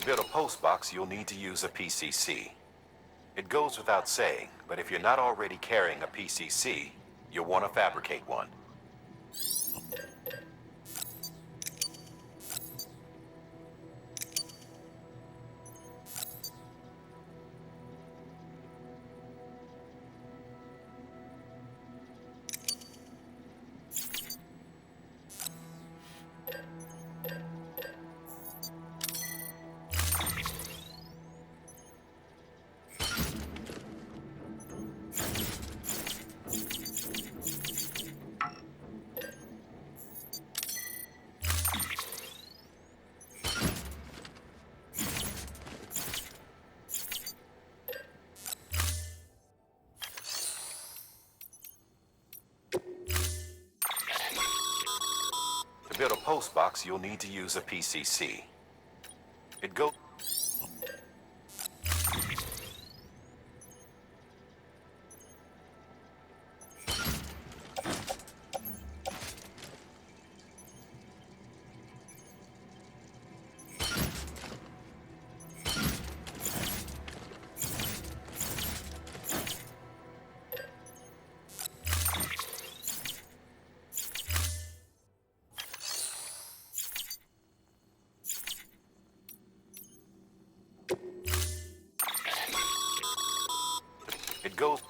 To build a postbox, you'll need to use a PCC. It goes without saying, but if you're not already carrying a PCC, you'll want to fabricate one. To build a postbox, you'll need to use a PCC. It goes... It goes...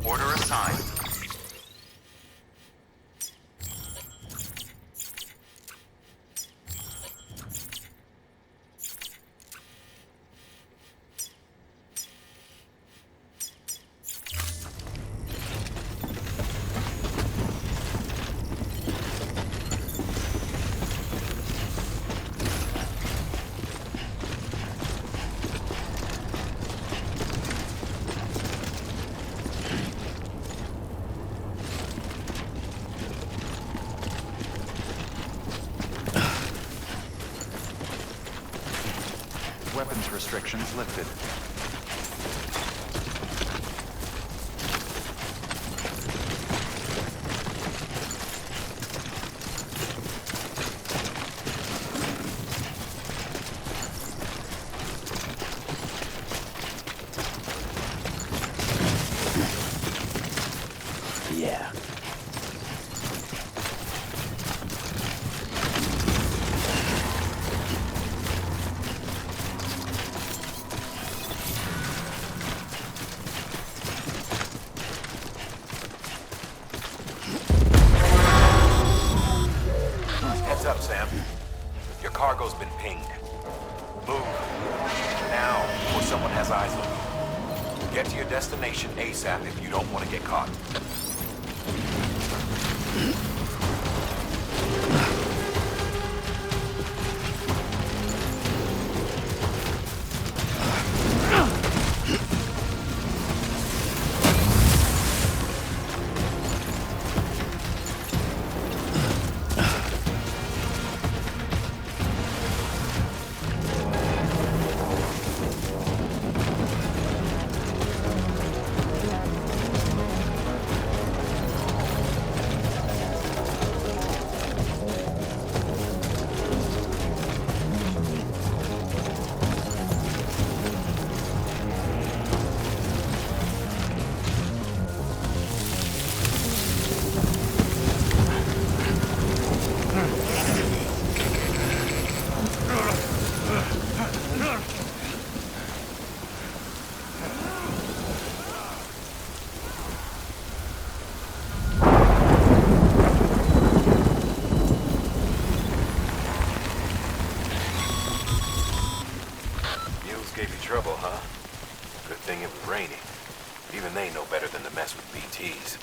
Order assigned. Weapons restrictions lifted. Yeah. Heads up, Sam. Your cargo's been pinged. Move. Now, before someone has eyes on you. Get to your destination ASAP if you don't want to get caught. trouble, huh? Good thing it was raining. Even they know better than to mess with BTs.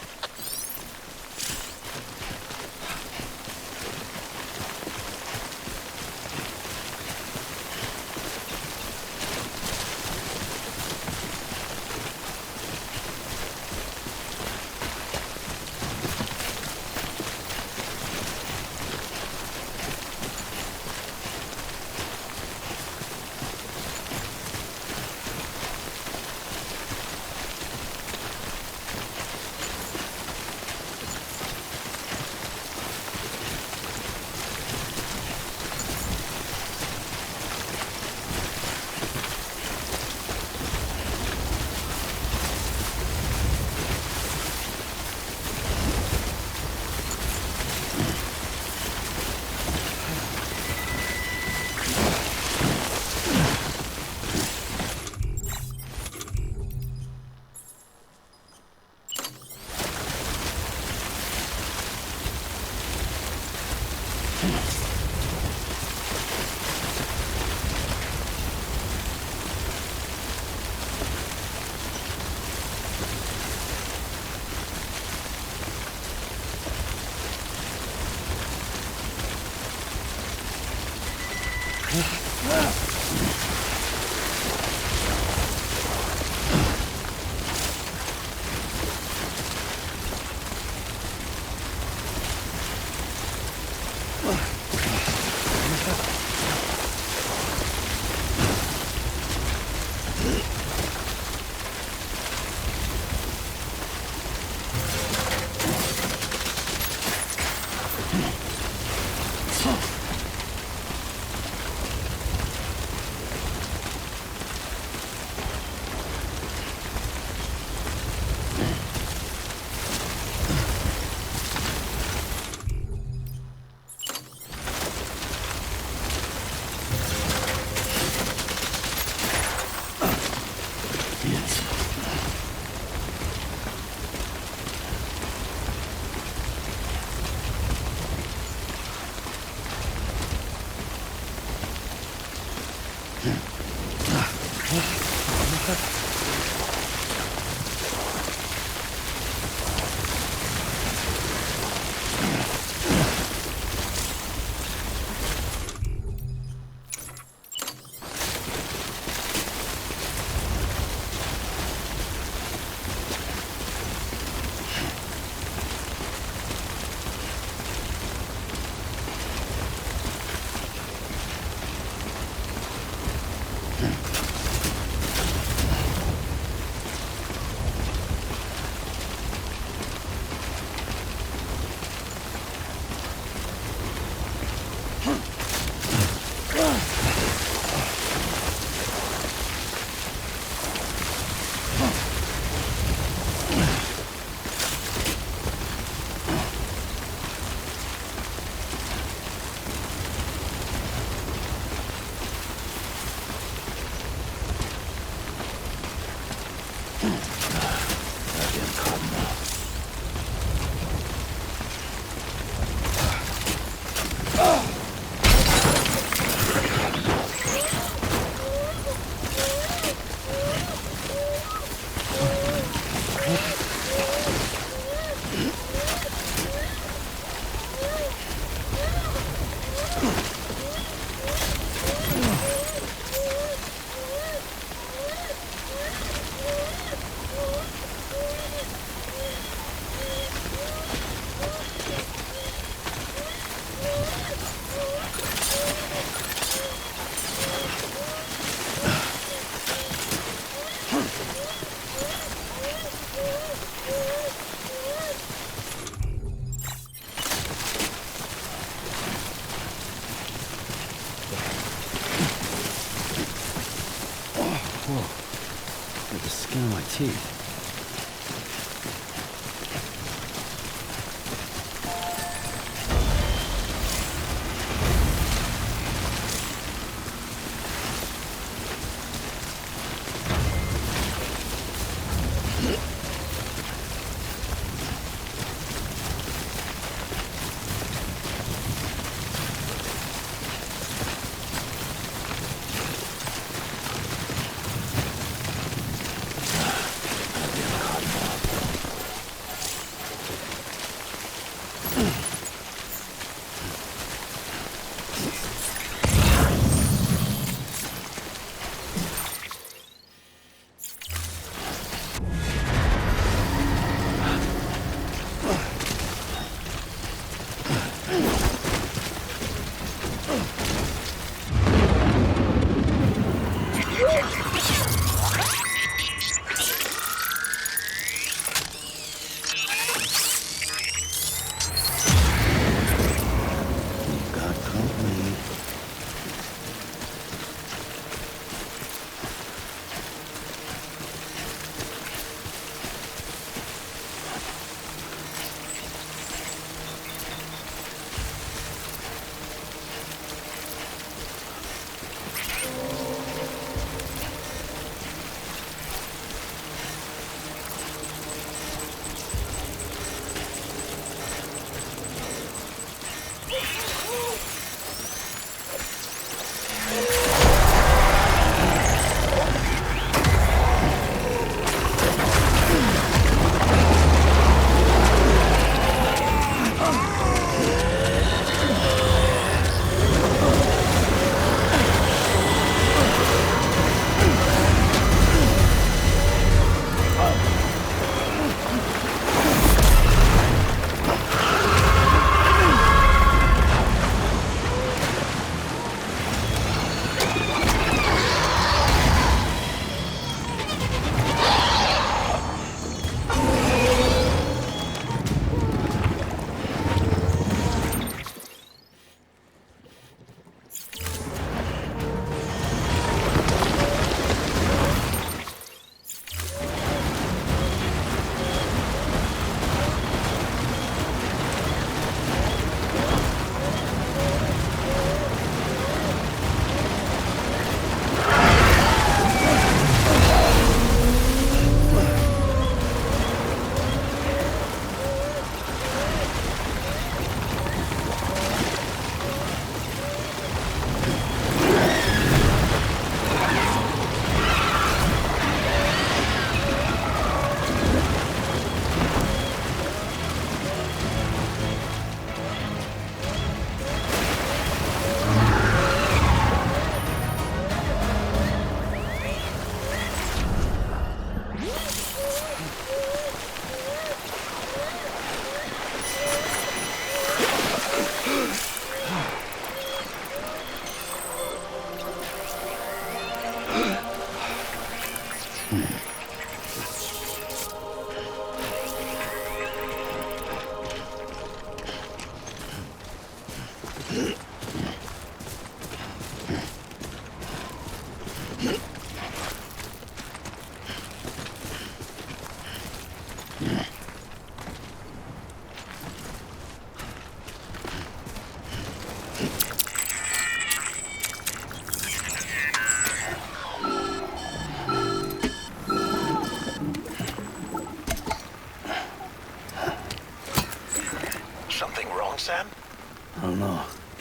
teeth.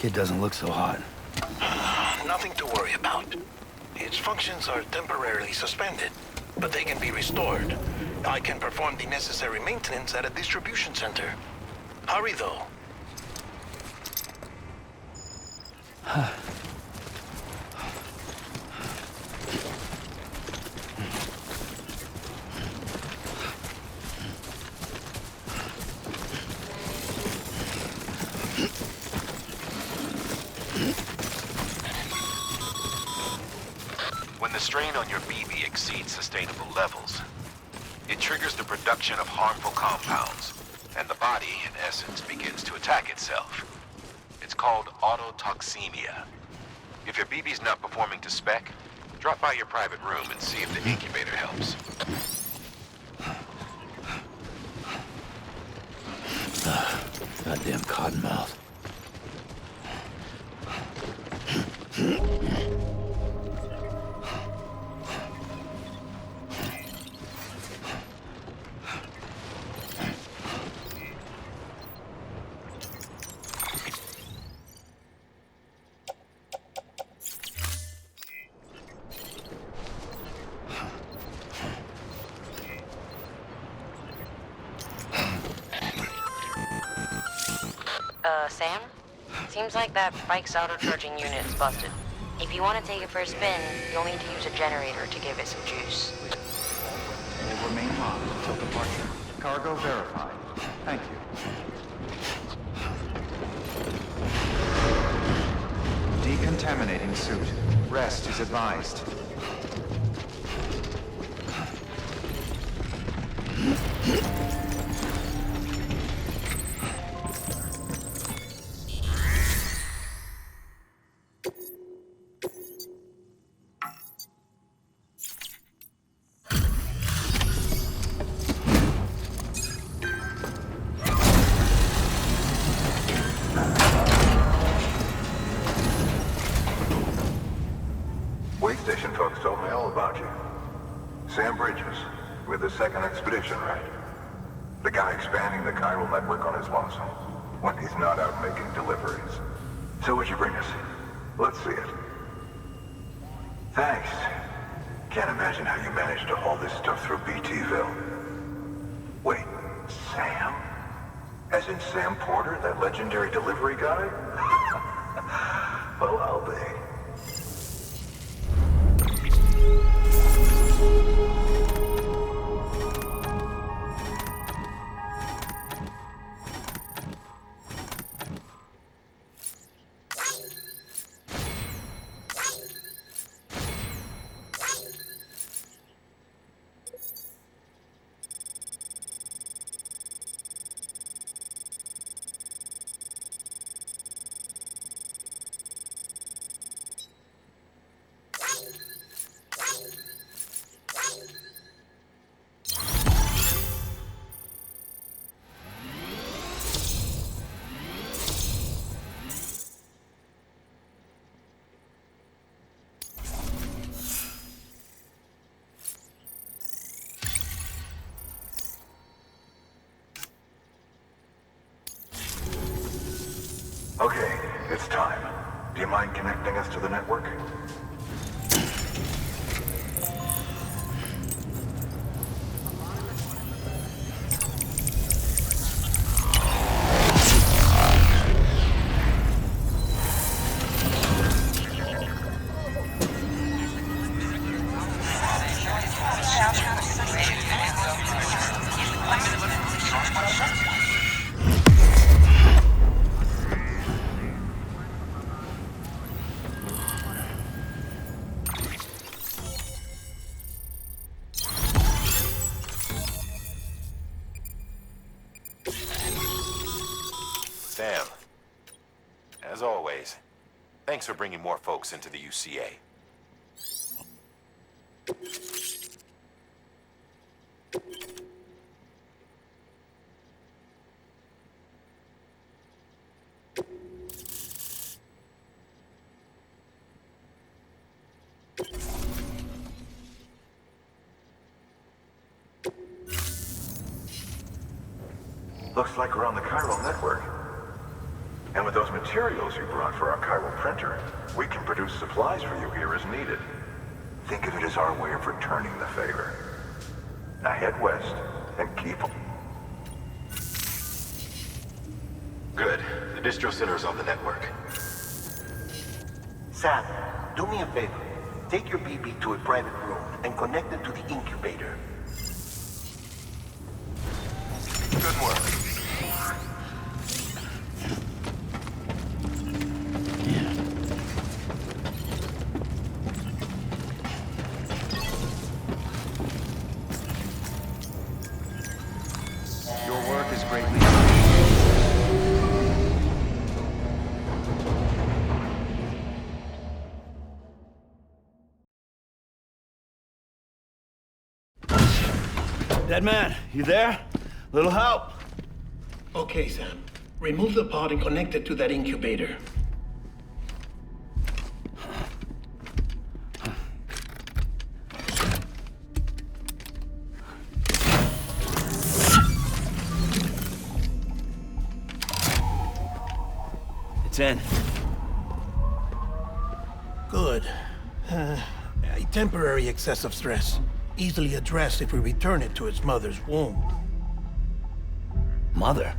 Kid doesn't look so hot. Nothing to worry about. Its functions are temporarily suspended, but they can be restored. I can perform the necessary maintenance at a distribution center. Hurry, though. When the strain on your BB exceeds sustainable levels, it triggers the production of harmful compounds, and the body, in essence, begins to attack itself. It's called autotoxemia. If your BB's not performing to spec, drop by your private room and see if the incubator helps. Goddamn cottonmouth. Sam? Seems like that bike's auto-charging unit is busted. If you want to take it for a spin, you'll need to use a generator to give it some juice. Will remain locked until departure. Cargo verified. Thank you. Decontaminating suit. Rest is advised. Station folks told me all about you. Sam Bridges, with the second expedition, right? The guy expanding the chiral network on his lonesome, when he's not out making deliveries. So what'd you bring us? Let's see it. Thanks. Can't imagine how you managed to haul this stuff through BTville. Wait, Sam? As in Sam Porter, that legendary delivery guy? Well, I'll be. Okay, it's time. Do you mind connecting us to the network? Sam, as always, thanks for bringing more folks into the UCA. Looks like we're on the chiral network. And with those materials you brought for our chiral printer, we can produce supplies for you here as needed. Think of it as our way of returning the favor. Now head west and keep them. Good. The distro center is on the network. Sam, do me a favor. Take your BB to a private room and connect it to the incubator. Good work. Your work is greatly Dead man, you there? Little help? Okay, Sam. Remove the pod and connect it to that incubator. It's in. Good. A temporary excessive stress. Easily addressed if we return it to its mother's womb. Mother?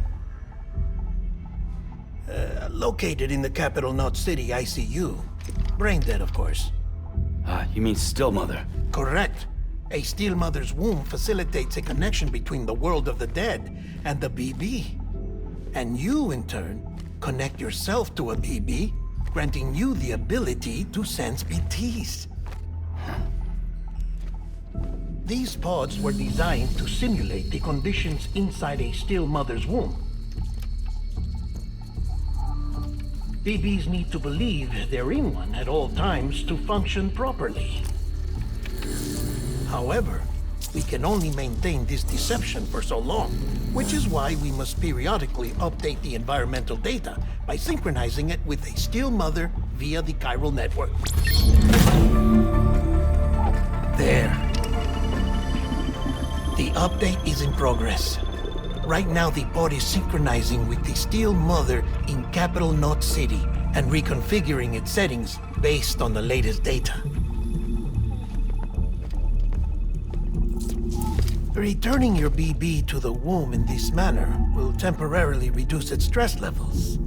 Located in the capital Knot City ICU. Brain dead, of course. You mean still mother? Correct. A still mother's womb facilitates a connection between the world of the dead and the BB. And you, in turn, connect yourself to a BB, granting you the ability to sense BTs. These pods were designed to simulate the conditions inside a still mother's womb. BBs need to believe they're in one at all times to function properly. However, we can only maintain this deception for so long, which is why we must periodically update the environmental data by synchronizing it with a still mother via the chiral network. There. The update is in progress. Right now, the pod is synchronizing with the still mother in capital Knot City and reconfiguring its settings based on the latest data. Returning your BB to the womb in this manner will temporarily reduce its stress levels.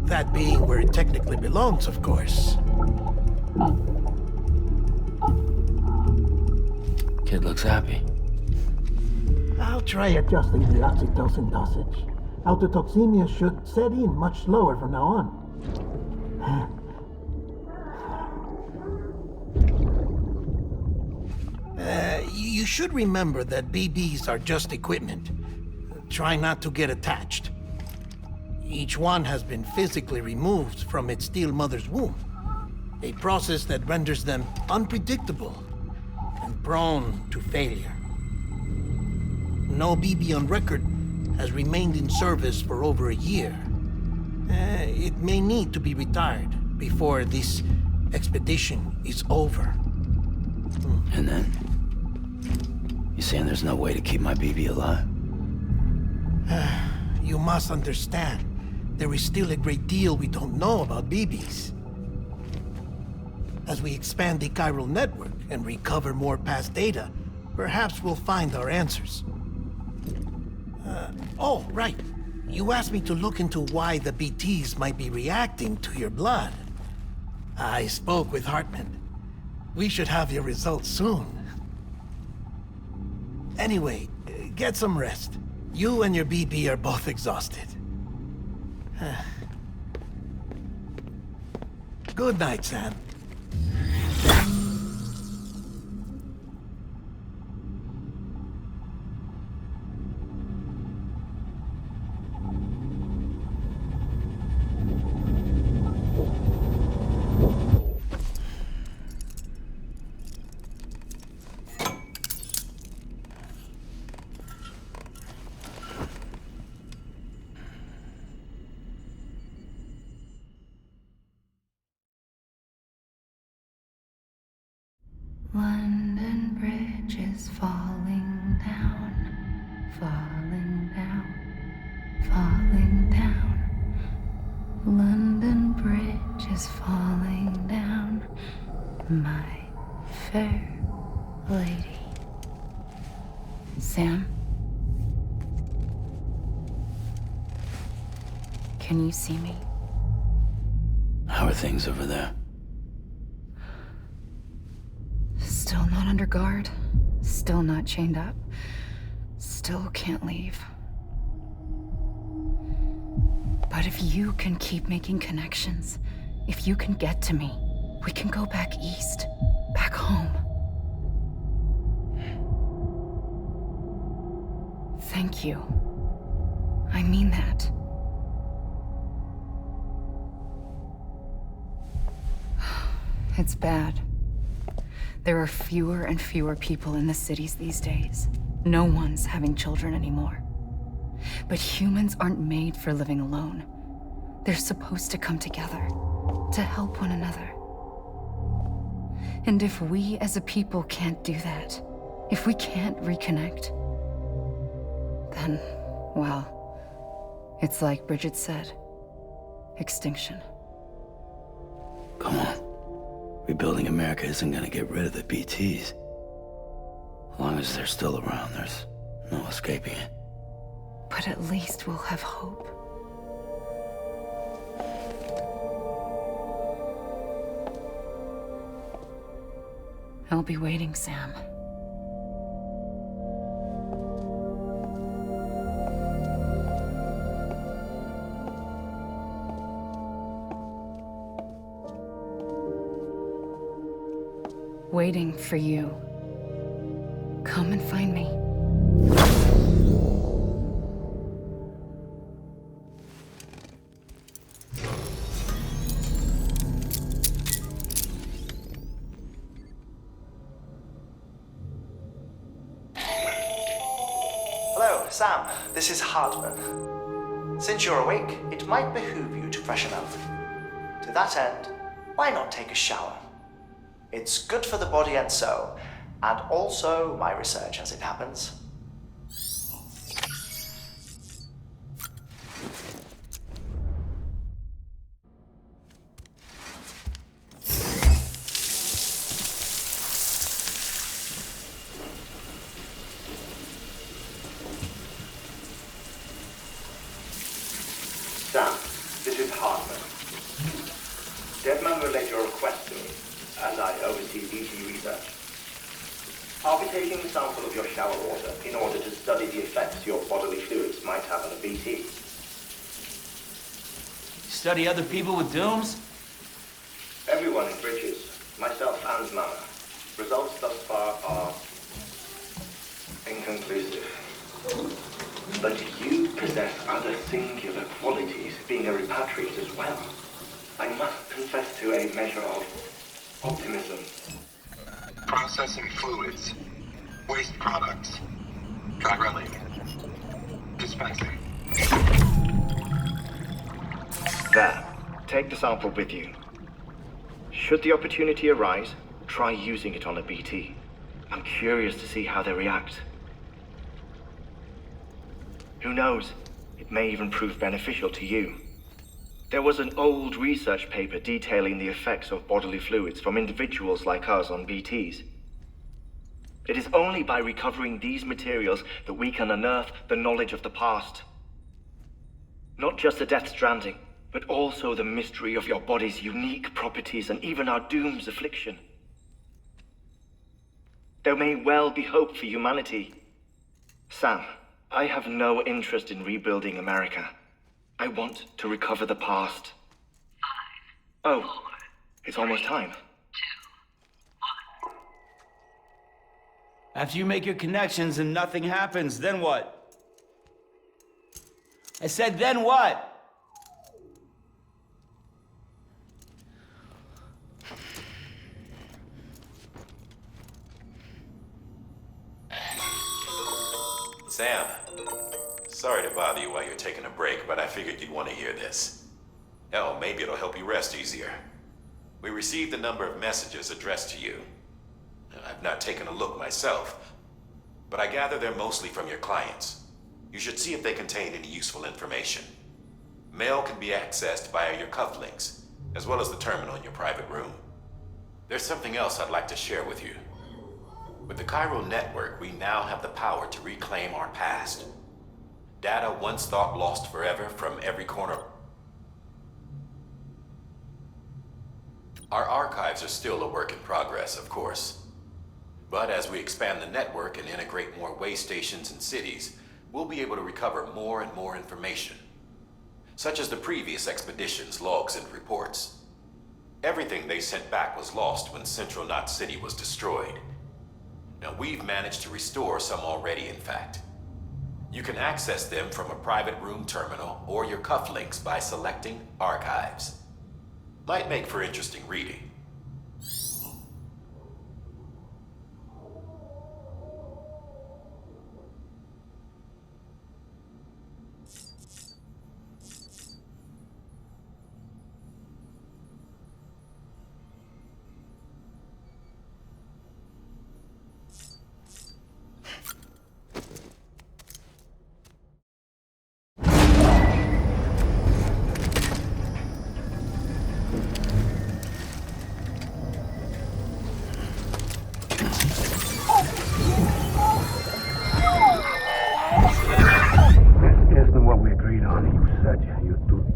That being where it technically belongs, of course. Kid looks happy. I'll try adjusting the oxytocin dosage. Autotoxemia should set in much slower from now on. You should remember that BBs are just equipment. Try not to get attached. Each one has been physically removed from its still mother's womb. A process that renders them unpredictable and prone to failure. No BB on record has remained in service for over a year. It may need to be retired before this expedition is over. And then? You saying there's no way to keep my BB alive? You must understand, there is still a great deal we don't know about BBs. As we expand the chiral network and recover more past data, perhaps we'll find our answers. Oh, right. You asked me to look into why the BTs might be reacting to your blood. I spoke with Hartman. We should have your results soon. Anyway, get some rest. You and your BB are both exhausted. Good night, Sam. London Bridge is falling down, falling down, falling down. London Bridge is falling down, my fair lady. Sam? Can you see me? How are things over there? Still not under guard. Still not chained up. Still can't leave. But if you can keep making connections, if you can get to me, we can go back east, back home. Thank you. I mean that. It's bad. There are fewer and fewer people in the cities these days. No one's having children anymore. But humans aren't made for living alone. They're supposed to come together, to help one another. And if we as a people can't do that, if we can't reconnect, then, well, it's like Bridget said, extinction. Come on. Rebuilding America isn't gonna get rid of the BTs. As long as they're still around, there's no escaping it. But at least we'll have hope. I'll be waiting, Sam. Waiting for you. Come and find me. Hello, Sam. This is Hartman. Since you're awake, it might behoove you to freshen up. To that end, why not take a shower? It's good for the body and soul, and also my research as it happens. Sam, this is Hartman. Deadman relayed your request to me, and I oversee BT research. I'll be taking a sample of your shower water in order to study the effects your bodily fluids might have on a BT. Study other people with dooms? Everyone in Bridges, myself and Mama. Results thus far are inconclusive. But you possess other singular qualities, being a repatriate as well. I must confess to a measure of optimism. Processing fluids. Waste products. Drilling. Dispensing. There. Take the sample with you. Should the opportunity arise, try using it on a BT. I'm curious to see how they react. Who knows? It may even prove beneficial to you. There was an old research paper detailing the effects of bodily fluids from individuals like us on BTs. It is only by recovering these materials that we can unearth the knowledge of the past. Not just the Death Stranding, but also the mystery of your body's unique properties and even our doom's affliction. There may well be hope for humanity. Sam, I have no interest in rebuilding America. I want to recover the past. 5, 4, it's almost time. 2, 1. After you make your connections and nothing happens, then what? I said, then what? Sam, sorry to bother you while you're taking a break, but I figured you'd want to hear this. Hell, maybe it'll help you rest easier. We received a number of messages addressed to you. I've not taken a look myself, but I gather they're mostly from your clients. You should see if they contain any useful information. Mail can be accessed via your cufflinks, as well as the terminal in your private room. There's something else I'd like to share with you. With the chiral network, we now have the power to reclaim our past. Data once thought lost forever from every corner. Our archives are still a work in progress, of course. But as we expand the network and integrate more way stations and cities, we'll be able to recover more and more information, such as the previous expedition's logs and reports. Everything they sent back was lost when Central Knot City was destroyed. Now, we've managed to restore some already, in fact. You can access them from a private room terminal or your cufflinks by selecting Archives. Might make for interesting reading.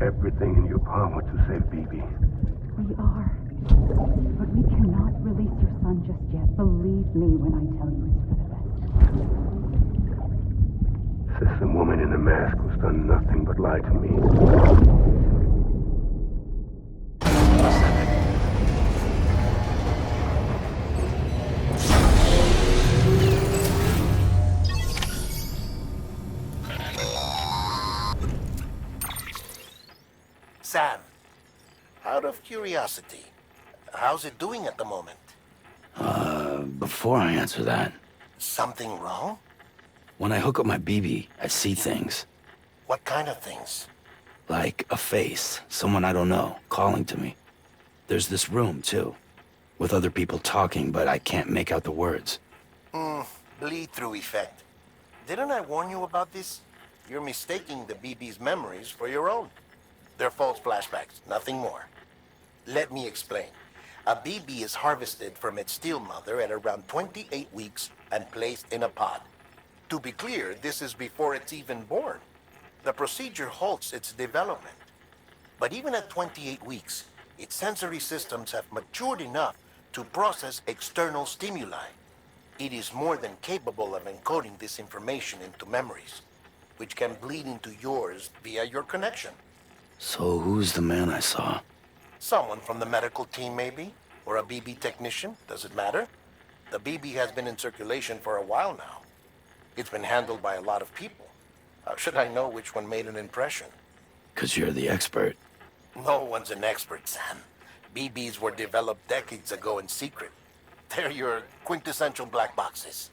Everything in your power to save BB. We are. But we cannot release your son just yet. Believe me when I tell you it's for the best. Says the woman in the mask who's done nothing but lie to me. Sam, out of curiosity, how's it doing at the moment? Before I answer that... Something wrong? When I hook up my BB, I see things. What kind of things? Like a face, someone I don't know, calling to me. There's this room, too, with other people talking, but I can't make out the words. Bleed-through effect. Didn't I warn you about this? You're mistaking the BB's memories for your own. They're false flashbacks, nothing more. Let me explain. A BB is harvested from its steel mother at around 28 weeks and placed in a pod. To be clear, this is before it's even born. The procedure halts its development. But even at 28 weeks, its sensory systems have matured enough to process external stimuli. It is more than capable of encoding this information into memories, which can bleed into yours via your connection. So who's the man I saw? Someone from the medical team, maybe? Or a BB technician? Does it matter? The BB has been in circulation for a while now. It's been handled by a lot of people. How should I know which one made an impression? 'Cause you're the expert. No one's an expert, Sam. BBs were developed decades ago in secret. They're your quintessential black boxes.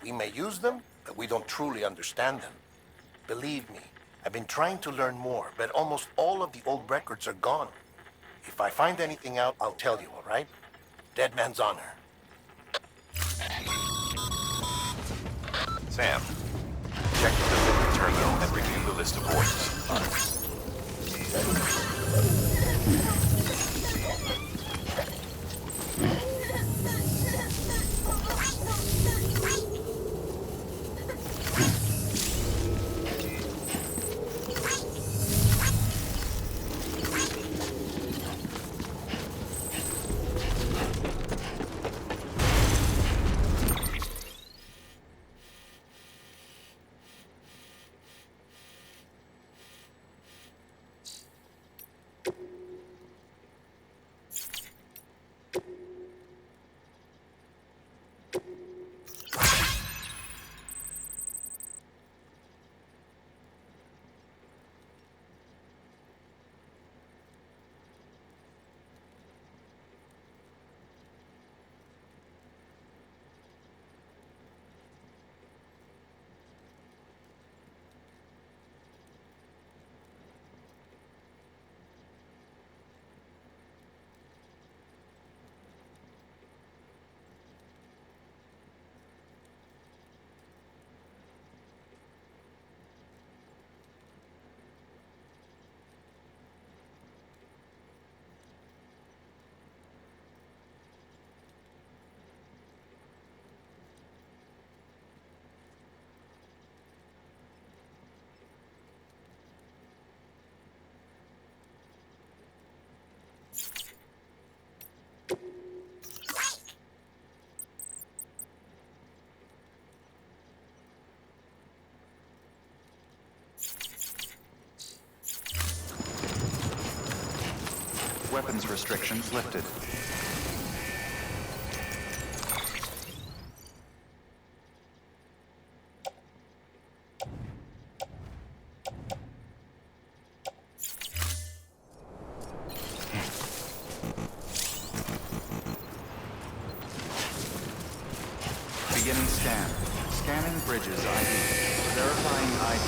We may use them, but we don't truly understand them. Believe me, I've been trying to learn more, but almost all of the old records are gone. If I find anything out, I'll tell you, all right? Dead man's honor. Sam, check the delivery terminal and review the list of orders. Weapons restrictions lifted. Beginning scan. Scanning bridges ID. Verifying ID.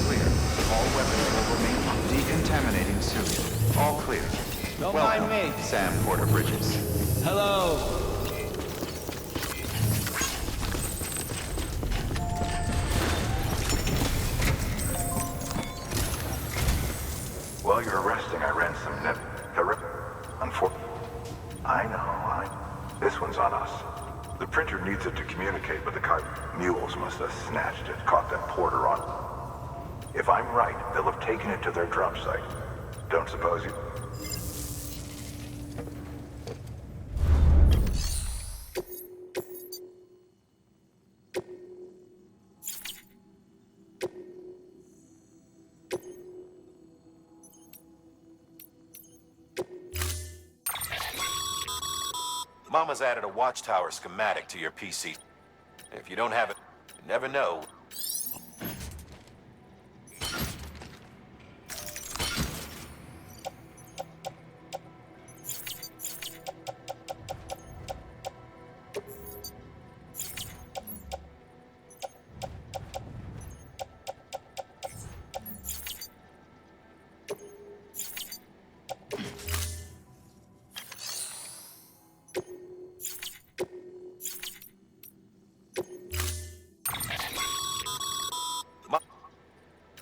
Clear. All weapons will remain on. Decontaminating suit. All clear. Don't Welcome, mind me. Sam Porter Bridges. Hello. While you're resting, I ran some net. I know. This one's on us. The printer needs it to communicate, but the mules must have snatched it, caught that Porter on. If I'm right, they'll have taken it to their drop site. Don't suppose you... Mama's added a watchtower schematic to your PC. If you don't have it, you never know.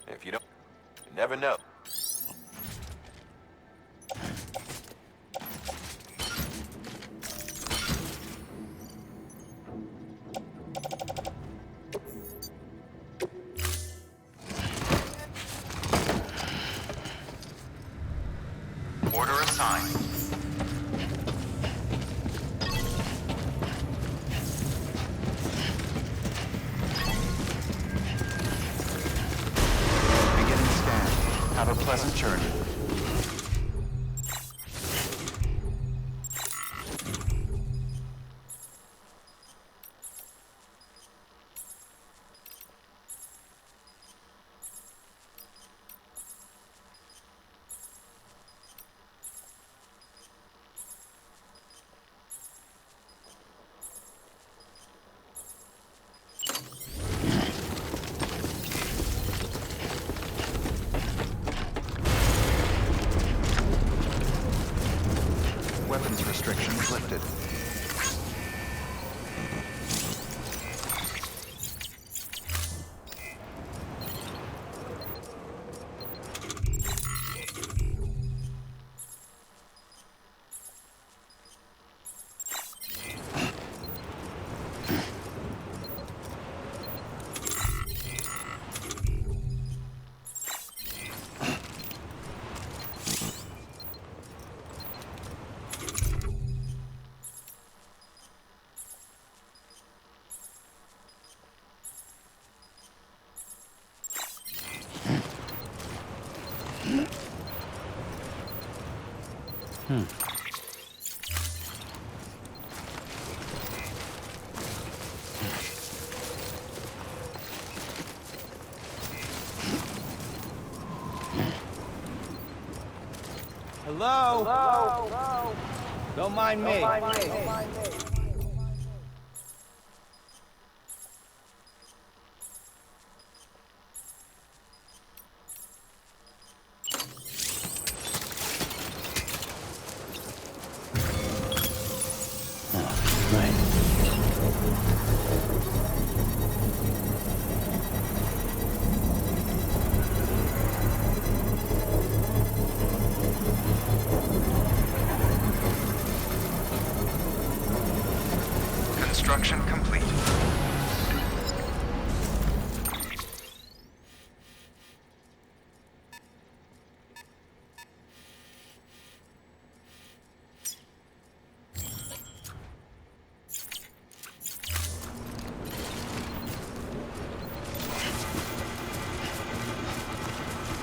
If you don't, you never know. Order assigned. Have a pleasant journey. Weapons restrictions lifted. Hello? Hello? Don't mind me. Construction complete.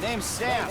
Name's Sam.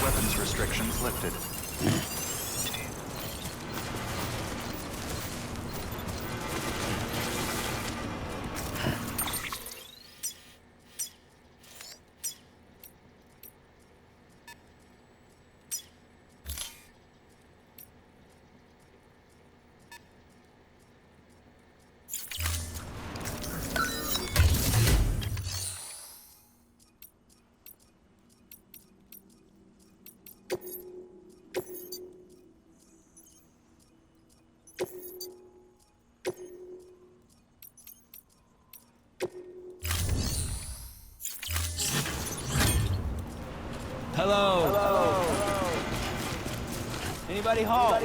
Weapons restrictions lifted. Hello. Hello. Anybody home?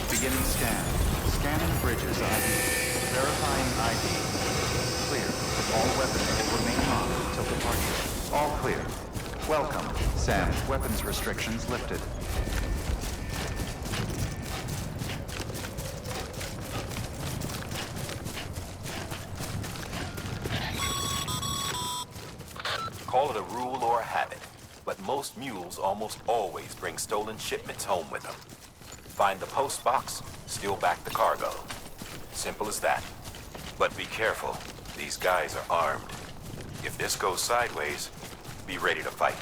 Beginning scan. Scanning bridges ID. Verifying ID. Clear. All weapons will remain on until departure. All clear. Welcome, Sam. Weapons restrictions lifted. Call it a rule or a habit, but most mules almost always bring stolen shipments home with them. Find the post box, steal back the cargo. Simple as that. But be careful. These guys are armed. If this goes sideways, be ready to fight.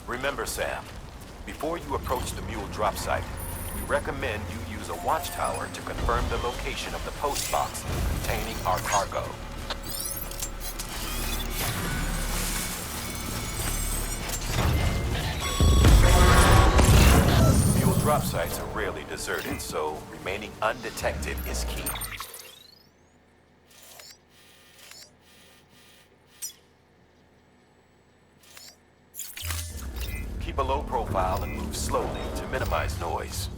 Remember, Sam, before you approach the mule drop site, we recommend you use a watchtower to confirm the location of the post box containing our cargo. Mule drop sites are rarely deserted, so remaining undetected is key. Keep a low profile and move slowly to minimize noise.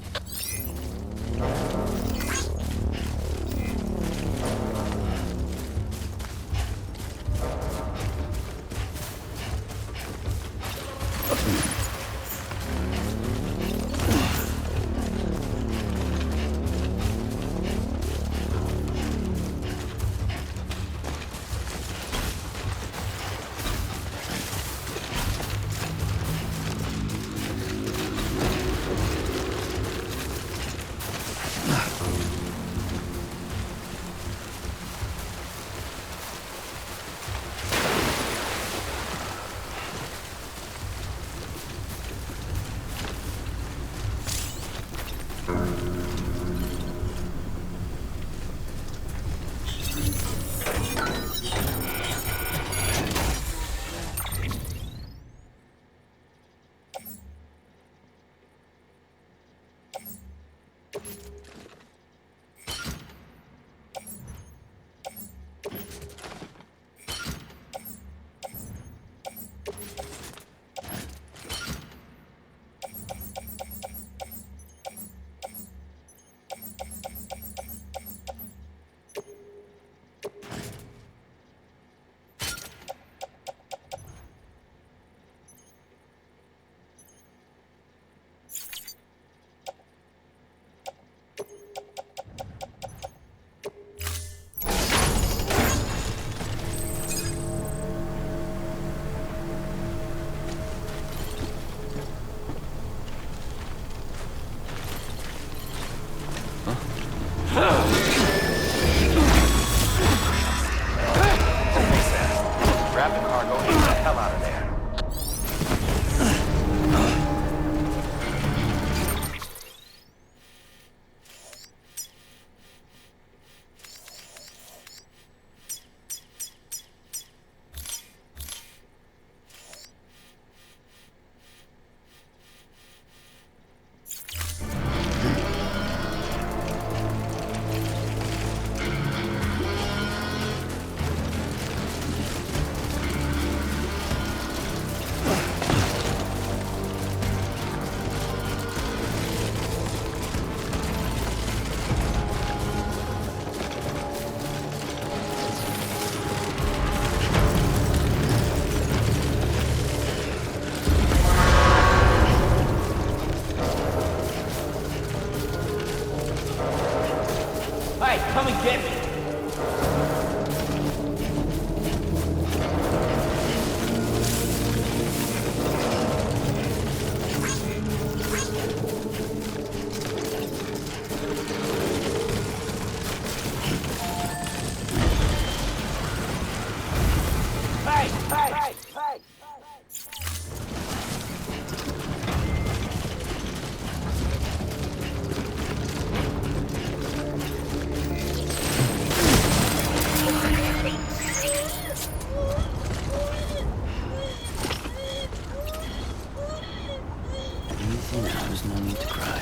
Now there's no need to cry.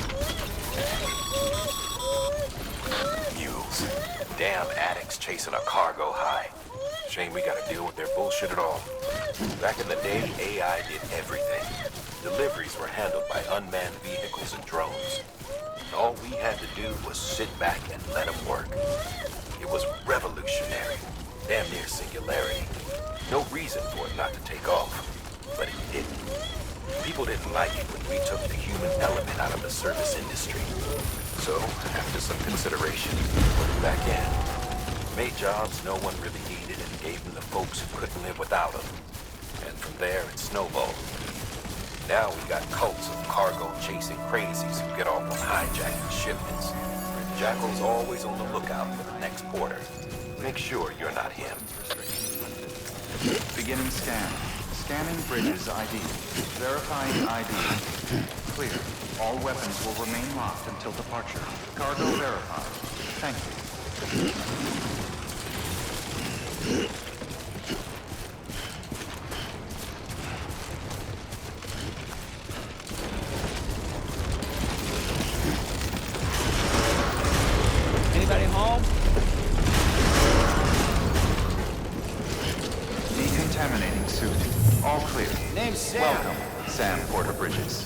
Mules. Damn addicts chasing a cargo high. Shame we gotta deal with their bullshit at all. Back in the day, AI did everything. Deliveries were handled by unmanned vehicles and drones. All we had to do was sit back and let them work. It was revolutionary. Damn near singularity. No reason for it not to take off. But it didn't. People didn't like it when we took the human element out of the service industry. So, after some consideration, we put it back in. Made jobs no one really needed and gave them to folks who couldn't live without them. And from there, it snowballed. Now we got cults of cargo-chasing crazies who get off on hijacking shipments. Jackal's always on the lookout for the next porter. Make sure you're not him. Beginning scan. Scanning bridges ID. Verifying ID. Clear. All weapons will remain locked until departure. Cargo verified. Thank you. Anybody home? Decontaminating suit. All clear. Name's Sam. Welcome, Sam Porter Bridges.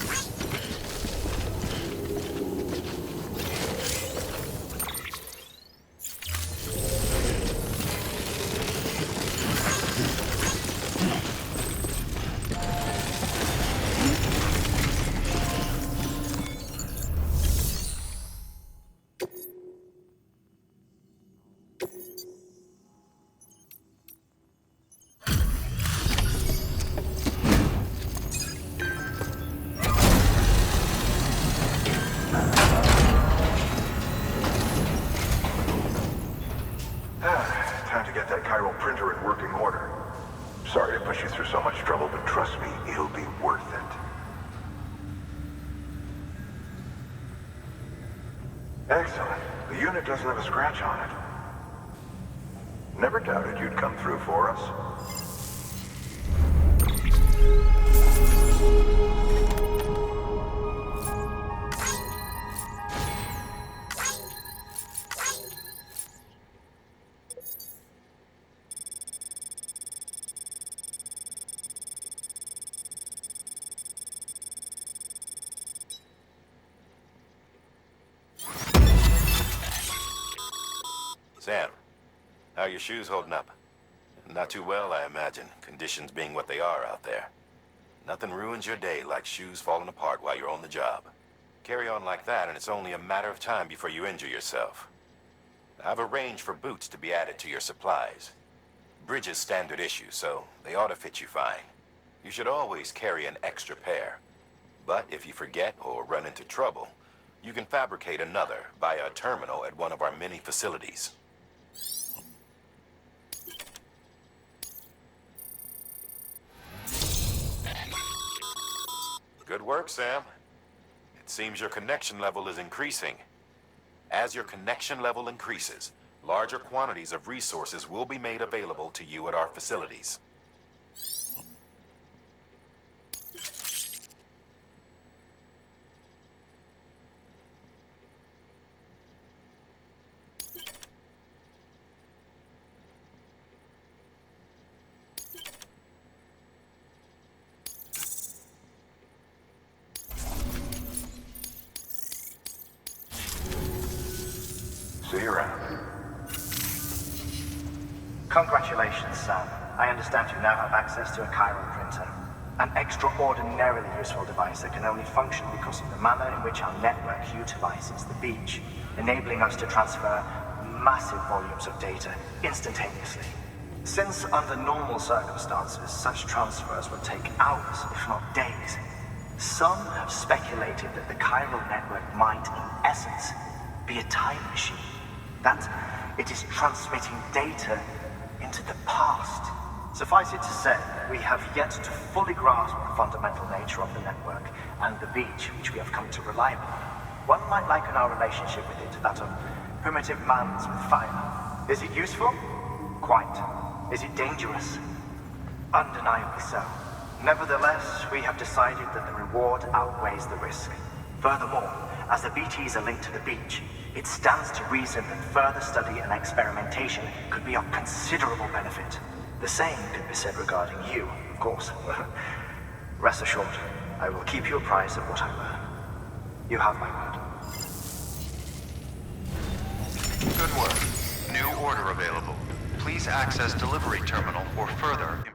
Time to get that chiral printer in working order. Sorry to push you through so much trouble, but trust me, it'll be worth it. Excellent. The unit doesn't have a scratch on it. Never doubted you'd come through for us. Sam, how are your shoes holding up? Not too well, I imagine, conditions being what they are out there. Nothing ruins your day like shoes falling apart while you're on the job. Carry on like that and it's only a matter of time before you injure yourself. I've arranged for boots to be added to your supplies. Bridges standard issue, so they ought to fit you fine. You should always carry an extra pair. But if you forget or run into trouble, you can fabricate another via a terminal at one of our many facilities. Good work, Sam. It seems your connection level is increasing. As your connection level increases, larger quantities of resources will be made available to you at our facilities. See you around. Congratulations, Sam. I understand you now have access to a chiral printer. An extraordinarily useful device that can only function because of the manner in which our network utilizes the beach, enabling us to transfer massive volumes of data instantaneously. Since under normal circumstances, such transfers would take hours, if not days, some have speculated that the chiral network might, in essence, be a time machine. That it is transmitting data into the past. Suffice it to say, we have yet to fully grasp the fundamental nature of the network and the beach which we have come to rely upon. One might liken our relationship with it to that of primitive mans with fire. Is it useful? Quite. Is it dangerous? Undeniably so. Nevertheless, we have decided that the reward outweighs the risk. Furthermore, as the BTs are linked to the beach, it stands to reason that further study and experimentation could be of considerable benefit. The same could be said regarding you, of course. Rest assured, I will keep you apprised of what I learn. You have my word. Good work. New order available. Please access delivery terminal for further